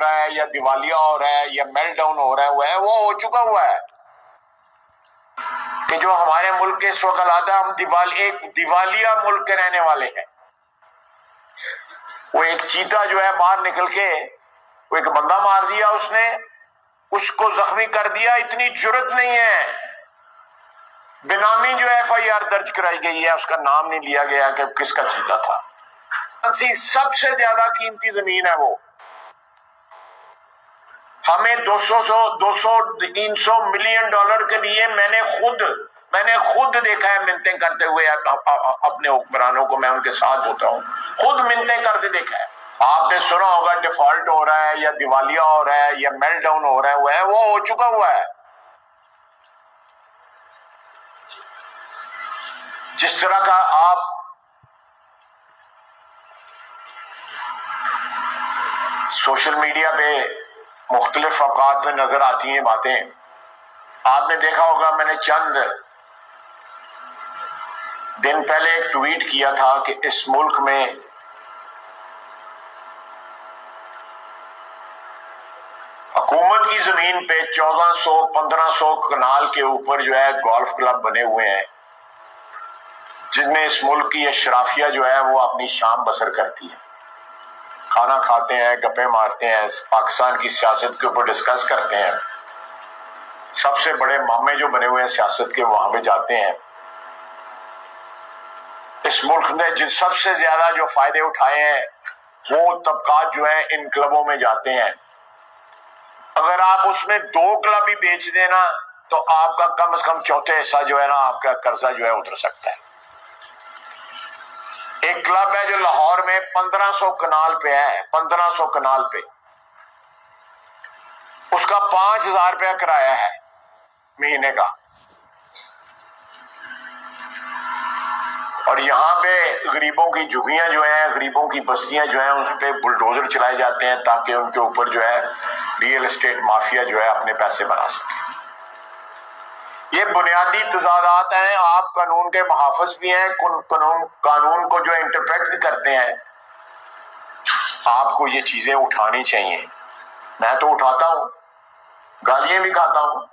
رہا ہے یا دیوالیہ ہو رہا ہے یا میلٹ ڈاؤن ہو رہا ہے وہ ہو چکا ہوا ہے کہ جو ہمارے ملک کے اس وقت حالات ہے، ہم ایک دیوالیہ ملک کے رہنے والے ہیں۔ وہ ایک چیتا جو ہے باہر نکل کے وہ ایک بندہ مار دیا، اس نے اس کو زخمی کر دیا، اتنی جرت نہیں ہے، بنامی جو ایف آئی آر درج کرائی گئی ہے، اس کا نام نہیں لیا گیا کہ کس کا چیتا تھا۔ سب سے زیادہ قیمتی زمین ہے وہ، ہمیں 200-300 ملین ڈالر کے لیے میں نے خود دیکھا ہے منتیں کرتے ہوئے اپنے حکمرانوں کو، میں ان کے ساتھ ہوتا ہوں، خود منتیں کرتے دیکھا ہے۔ آپ نے سنا ہوگا ڈیفالٹ ہو رہا ہے یا دیوالیہ ہو رہا ہے یا میلٹ ڈاؤن ہو رہا ہے، وہ ہو چکا ہوا ہے۔ جس طرح کا آپ سوشل میڈیا پہ مختلف اوقات میں نظر آتی ہیں باتیں، آپ نے دیکھا ہوگا میں نے چند دن پہلے ایک ٹویٹ کیا تھا کہ اس ملک میں حکومت کی زمین پہ 1400-1500 کنال کے اوپر جو ہے گولف کلب بنے ہوئے ہیں، جن میں اس ملک کی اشرافیہ جو ہے وہ اپنی شام بسر کرتی ہے، کھانا کھاتے ہیں، گپیں مارتے ہیں، پاکستان کی سیاست کے اوپر ڈسکس کرتے ہیں، سب سے بڑے مامے جو بنے ہوئے ہیں سیاست کے وہاں پہ جاتے ہیں۔ اس ملک نے جن سب سے زیادہ جو فائدے اٹھائے ہیں وہ طبقات جو ہیں ان کلبوں میں جاتے ہیں۔ اگر آپ اس میں 2 کلب ہی بیچ دینا تو آپ کا کم از کم چوتھے حصہ جو ہے نا آپ کا قرضہ جو ہے اتر سکتا ہے۔ ایک کلب ہے جو لاہور میں 1500 کنال پہ ہے، 1500 کنال پہ، اس کا 5000 روپیہ کرایہ ہے مہینے کا، اور یہاں پہ غریبوں کی جھگیاں جو ہیں، غریبوں کی بستیاں جو ہیں، اس پہ بلڈوزر چلائے جاتے ہیں تاکہ ان کے اوپر جو ہے ریئل اسٹیٹ مافیا جو ہے اپنے پیسے بنا سکے۔ یہ بنیادی تضادات ہیں۔ آپ قانون کے محافظ بھی ہیں، قانون کو جو انٹرپریٹ کرتے ہیں، آپ کو یہ چیزیں اٹھانی چاہیے۔ میں تو اٹھاتا ہوں، گالیاں بھی کھاتا ہوں،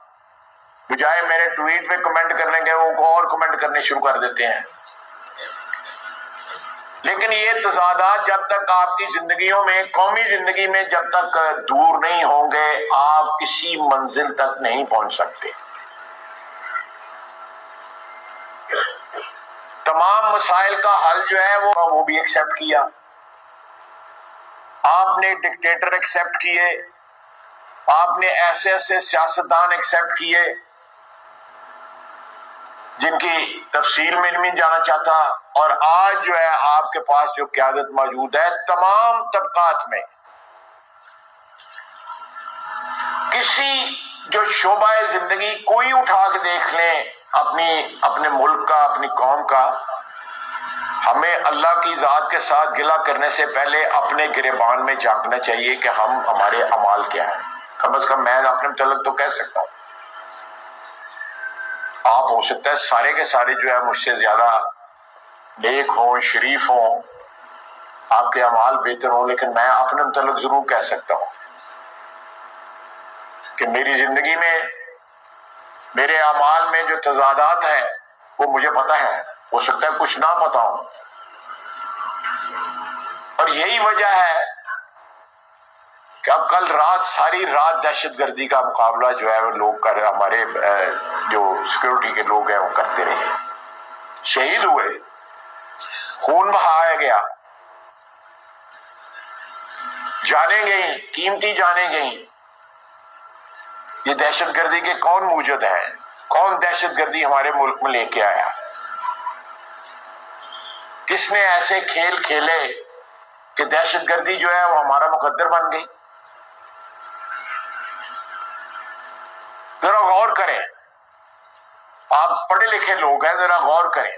بجائے میرے ٹویٹ پہ کمنٹ کرنے کے وہ اور کمنٹ کرنے شروع کر دیتے ہیں۔ لیکن یہ تضادات جب تک آپ کی زندگیوں میں، قومی زندگی میں جب تک دور نہیں ہوں گے، آپ کسی منزل تک نہیں پہنچ سکتے۔ تمام مسائل کا حل جو ہے وہ بھی ایکسیپٹ کیا، آپ نے ڈکٹیٹر ایکسیپٹ کیے، آپ نے ایسے سیاستدان ایکسیپٹ کیے جن کی تفصیل میں نہیں جانا چاہتا، اور آج جو ہے آپ کے پاس جو قیادت موجود ہے تمام طبقات میں، کسی جو شعبہ زندگی کوئی اٹھا کے دیکھ لیں اپنے ملک کا، اپنی قوم کا، ہمیں اللہ کی ذات کے ساتھ گلہ کرنے سے پہلے اپنے گریبان میں جھانکنا چاہیے کہ ہمارے اعمال کیا ہیں۔ کم از کم میں اپنے متعلق تو کہہ سکتا ہوں، آپ ہو سکتا ہے سارے کے سارے جو ہے مجھ سے زیادہ نیک ہوں، شریف ہوں، آپ کے اعمال بہتر ہوں، لیکن میں اپنے متعلق ضرور کہہ سکتا ہوں کہ میری زندگی میں میرے اعمال میں جو تضادات ہیں وہ مجھے پتہ ہے، ہو سکتا ہے کچھ نہ پتہ ہو، اور یہی وجہ ہے کہ اب کل رات ساری رات دہشت گردی کا مقابلہ جو ہے وہ لوگ ہمارے جو سیکورٹی کے لوگ ہیں وہ کرتے رہے، شہید ہوئے، خون بہایا گیا، جانیں گئیں، قیمتی جانیں گئیں۔ یہ دہشت گردی کے کون موجد ہیں؟ کون دہشت گردی ہمارے ملک میں لے کے آیا؟ کس نے ایسے کھیل کھیلے کہ دہشت گردی جو ہے وہ ہمارا مقدر بن گئی؟ ذرا غور کریں، آپ پڑھے لکھے لوگ ہیں، ذرا غور کریں۔